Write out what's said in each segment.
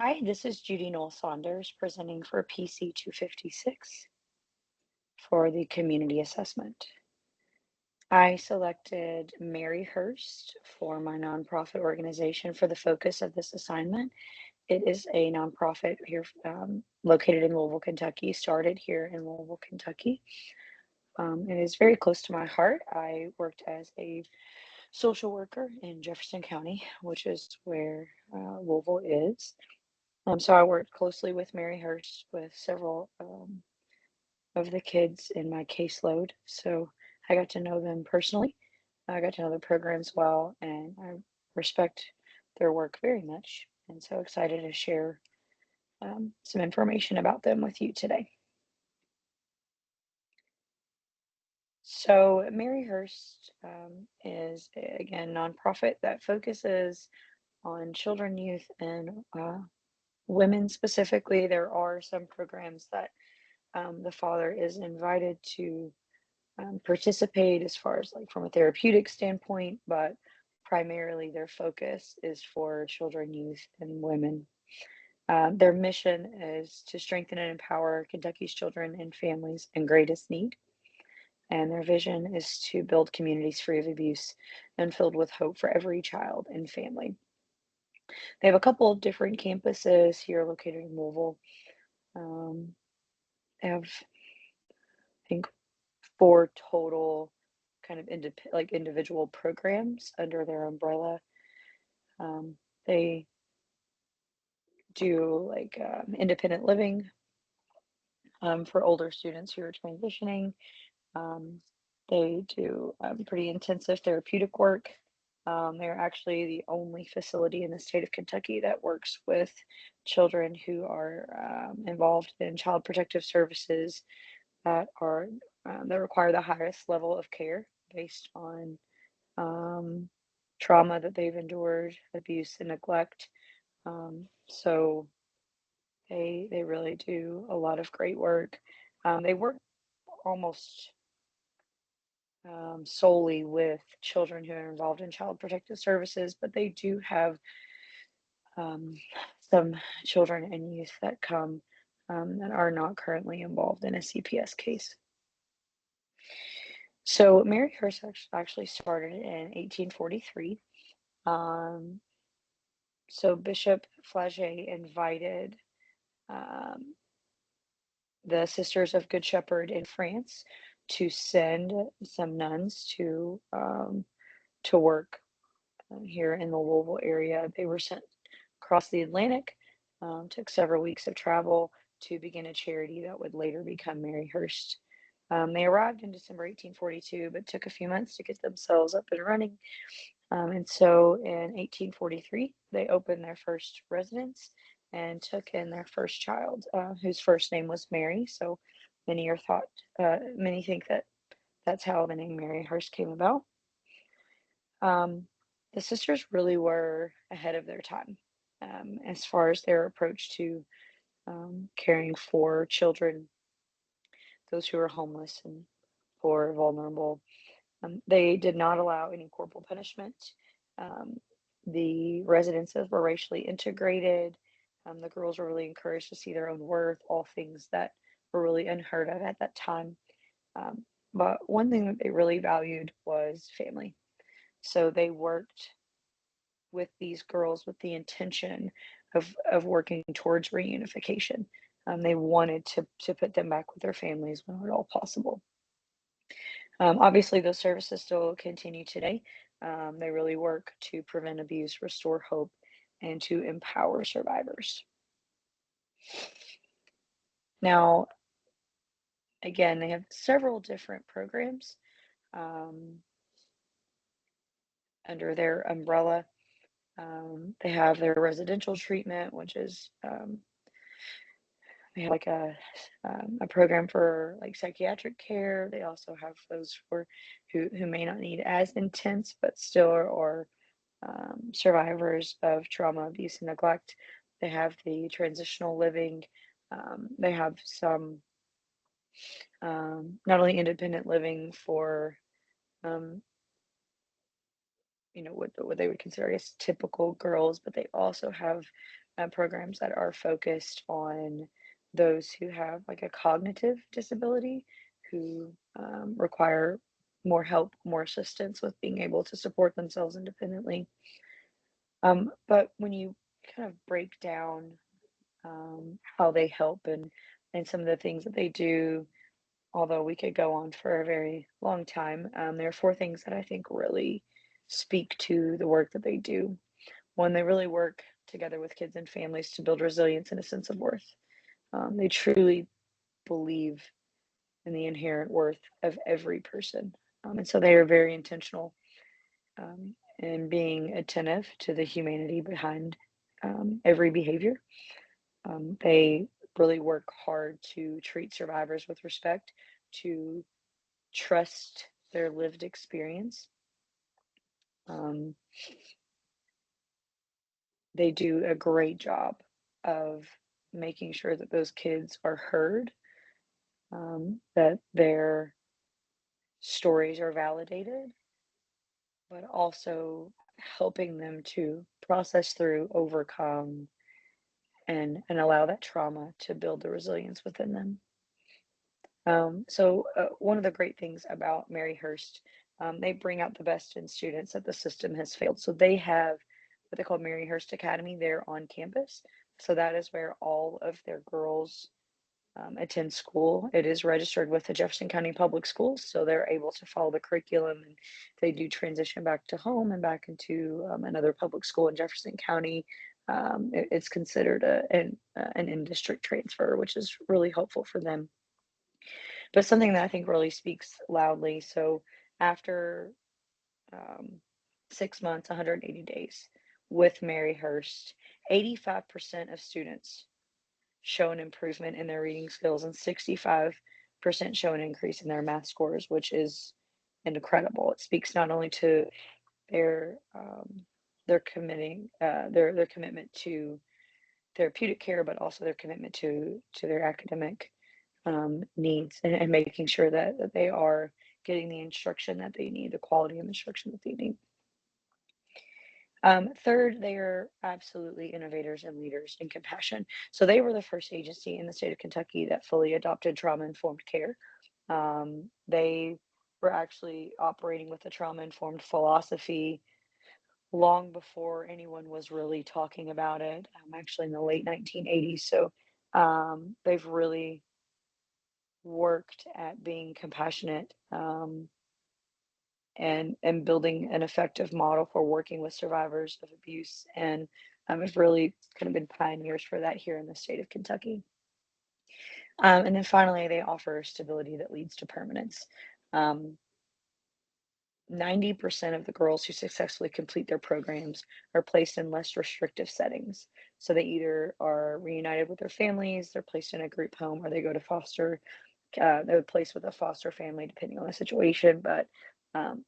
Hi, this is Judy Noel Saunders presenting for PC256 for the community assessment. I selected Maryhurst for my nonprofit organization for the focus of this assignment. It is a nonprofit here located in Louisville, Kentucky, started here in Louisville, Kentucky. It is very close to my heart. I worked as a social worker in Jefferson County, which is where Louisville is. So I worked closely with Maryhurst with several of the kids in my caseload. So I got to know them personally. I got to know the programs well, and I respect their work very much. And so excited to share some information about them with you today. So Maryhurst is again nonprofit that focuses on children, youth, and women specifically. There are some programs that the father is invited to participate as far as like from a therapeutic standpoint, but primarily their focus is for children, youth, and women. Their mission is to strengthen and empower Kentucky's children and families in greatest need. And their vision is to build communities free of abuse and filled with hope for every child and family. They have a couple of different campuses here located in Louisville. Um, they have, I think, four total kind of individual programs under their umbrella. They do like independent living for older students who are transitioning. Um, they do pretty intensive therapeutic work. They're actually the only facility in the state of Kentucky that works with children who are involved in child protective services that require the highest level of care based on um, trauma that they've endured, abuse and neglect. So they really do a lot of great work. They work almost solely with children who are involved in child protective services, but they do have um, some children and youth that come that are not currently involved in a CPS case. So Maryhurst actually started in 1843. Um, so Bishop Flagey invited um, the Sisters of Good Shepherd in France to send some nuns to work here in the Louisville area. They were sent across the Atlantic, took several weeks of travel to begin a charity that would later become Maryhurst. They arrived in December 1842, but took a few months to get themselves up and running. And so in 1843, they opened their first residence and took in their first child, whose first name was Mary. So many think that that's how the name Maryhurst came about. Um, the sisters really were ahead of their time as far as their approach to caring for children, those who were homeless and poor, vulnerable. They did not allow any corporal punishment. Um, the residences were racially integrated. The girls were really encouraged to see their own worth, all things that were really unheard of at that time. Um, but one thing that they really valued was family. So they worked with these girls with the intention of working towards reunification. They wanted to put them back with their families when at all possible. Obviously, those services still continue today. They really work to prevent abuse, restore hope, and to empower survivors. Now, again, they have several different programs um, under their umbrella. They have their residential treatment, which is they have like a program for like psychiatric care. They also have those for who may not need as intense, but still are survivors of trauma, abuse, and neglect. They have the transitional living. They have some not only independent living for um, what they would consider as typical girls, but they also have programs that are focused on those who have like a cognitive disability, who require more help, more assistance with being able to support themselves independently. But when you kind of break down how they help and some of the things that they do, although we could go on for a very long time, there are four things that I think really speak to the work that they do. One, they really work together with kids and families to build resilience and a sense of worth. They truly believe in the inherent worth of every person. And so they are very intentional in being attentive to the humanity behind every behavior. They really work hard to treat survivors with respect, to trust their lived experience. Um, they do a great job of making sure that those kids are heard, that their stories are validated, but also helping them to process through, overcome, and allow that trauma to build the resilience within them. One of the great things about Maryhurst, they bring out the best in students that the system has failed. So they have what they call Maryhurst Academy there on campus. So that is where all of their girls attend school. It is registered with the Jefferson County Public Schools, so they're able to follow the curriculum, and they do transition back to home and back into another public school in Jefferson County. It's considered an in-district transfer, which is really helpful for them. But something that I think really speaks loudly. So after 6 months, 180 days with Maryhurst, 85% of students show an improvement in their reading skills, and 65% show an increase in their math scores, which is incredible. It speaks not only to their committing their commitment to therapeutic care, but also their commitment to their academic needs, and making sure that they are getting the instruction that they need, the quality of instruction that they need. Third, they are absolutely innovators and leaders in compassion. So they were the first agency in the state of Kentucky that fully adopted trauma-informed care. They were actually operating with a trauma-informed philosophy long before anyone was really talking about it, actually in the late 1980s. So they've really worked at being compassionate, and building an effective model for working with survivors of abuse, and have really kind of been pioneers for that here in the state of Kentucky. And then finally, they offer stability that leads to permanence. 90% of the girls who successfully complete their programs are placed in less restrictive settings. So they either are reunited with their families, they're placed in a group home, or they go to foster. They're placed with a foster family, depending on the situation. But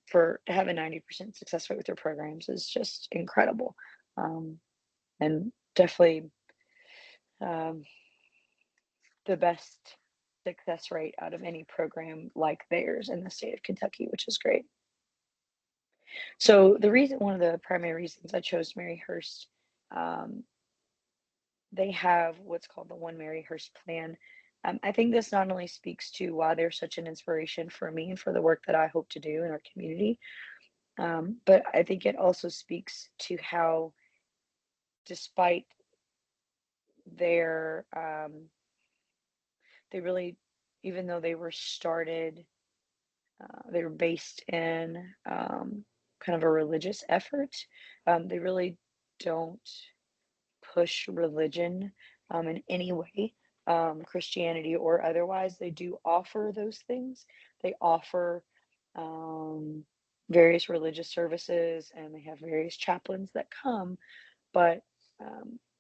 for to have a 90% success rate with their programs is just incredible, and definitely um, the best success rate out of any program like theirs in the state of Kentucky, which is great. So one of the primary reasons I chose Maryhurst, um, they have what's called the One Maryhurst Plan. I think this not only speaks to why they're such an inspiration for me and for the work that I hope to do in our community, but I think it also speaks to how, despite their, they really, even though they were started, they were based in kind of a religious effort, they really don't push religion in any way, Christianity or otherwise. They do offer those things. They offer um, various religious services, and they have various chaplains that come. But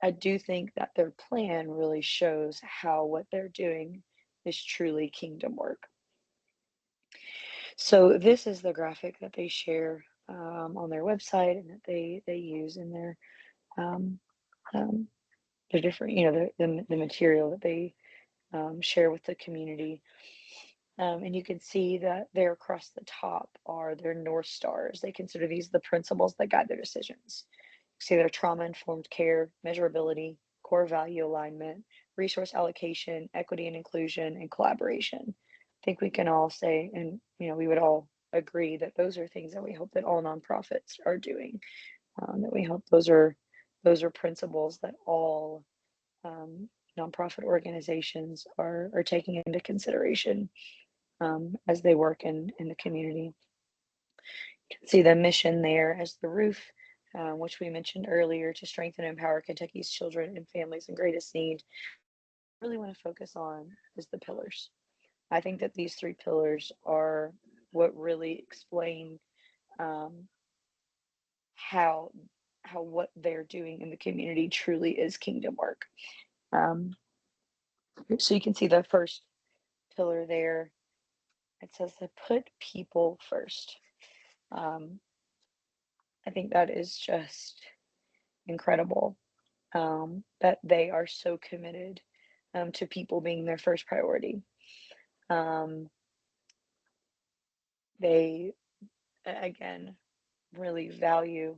I do think that their plan really shows how what they're doing is truly kingdom work. So this is the graphic that they share on their website, and that they use in um, um, their different, the material that they share with the community. And you can see that there across the top are their North Stars. They consider these the principles that guide their decisions. See their trauma-informed care, measurability, core value alignment, resource allocation, equity and inclusion, and collaboration. I think we can all say, and we would all agree that those are things that we hope that all nonprofits are doing. That we hope those are principles that all nonprofit organizations are taking into consideration as they work in the community. You can see the mission there as the roof, which we mentioned earlier, to strengthen and empower Kentucky's children and families in greatest need. Really want to focus on is the pillars. I think that these three pillars are what really explain um, how what they're doing in the community truly is kingdom work. Um, so you can see the first pillar there. It says to put people first. Um, I think that is just incredible, that they are so committed to people being their first priority. Um, they, again, really value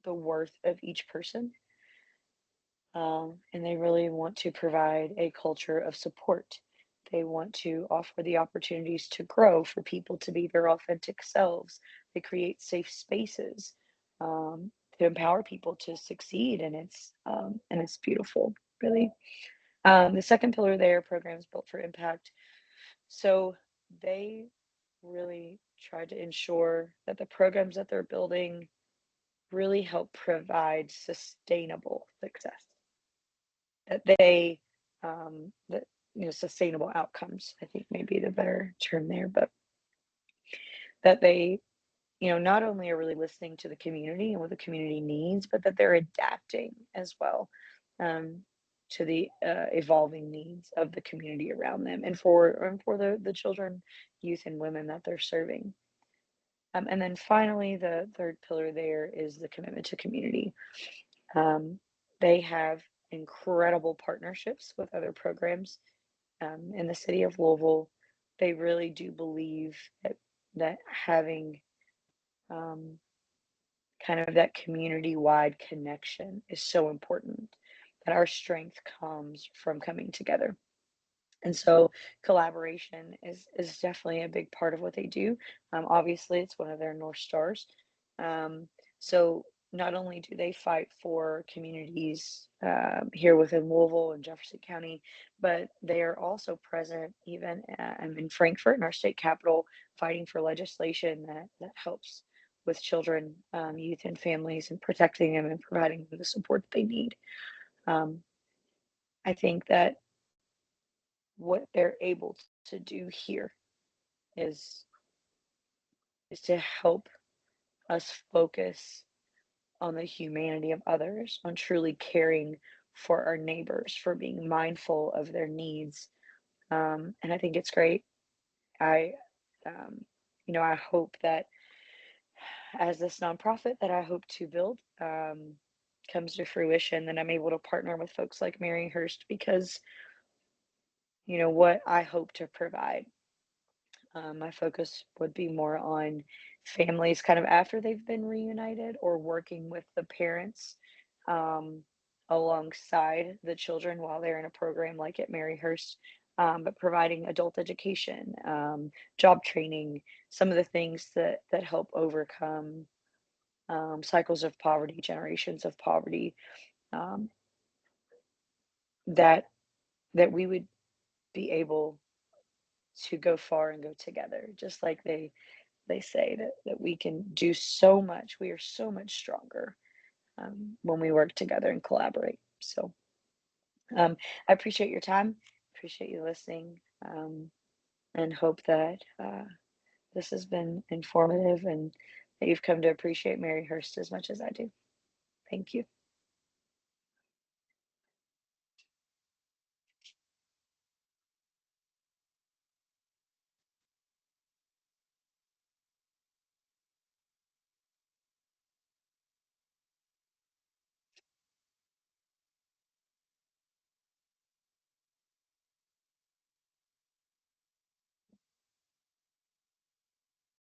the worth of each person, and they really want to provide a culture of support. They want to offer the opportunities to grow for people to be their authentic selves. They create safe spaces to empower people to succeed, and it's beautiful, really. The second pillar there, programs built for impact. So they really try to ensure that the programs that they're building really help provide sustainable success, that they that sustainable outcomes, I think, may be the better term there, but that they not only are really listening to the community and what the community needs, but that they're adapting as well, um, to the evolving needs of the community around them, and for the children, youth, and women that they're serving. And then finally, the third pillar there is the commitment to community. Um, they have incredible partnerships with other programs in the city of Louisville. They really do believe that having um, kind of that community-wide connection is so important, that our strength comes from coming together. And so collaboration is definitely a big part of what they do. Obviously, it's one of their North Stars. Um, so not only do they fight for communities here within Louisville and Jefferson County, but they are also present even in Frankfort, in our state capital, fighting for legislation that helps with children, youth, and families, and protecting them and providing them the support that they need. Um, I think that what they're able to do here is is to help us focus on the humanity of others, on truly caring for our neighbors, for being mindful of their needs. And I think it's great. I, um, I hope that as this nonprofit that I hope to build comes to fruition, then I'm able to partner with folks like Maryhurst, because what I hope to provide. My focus would be more on families kind of after they've been reunited, or working with the parents um, alongside the children while they're in a program like at Maryhurst, but providing adult education, job training, some of the things that help overcome cycles of poverty, generations of poverty, um, that that we would be able to go far and go together, just like they say that we can do so much. We are so much stronger when we work together and collaborate. So I appreciate your time, appreciate you listening, and hope that this has been informative, and that you've come to appreciate Maryhurst as much as I do. Thank you.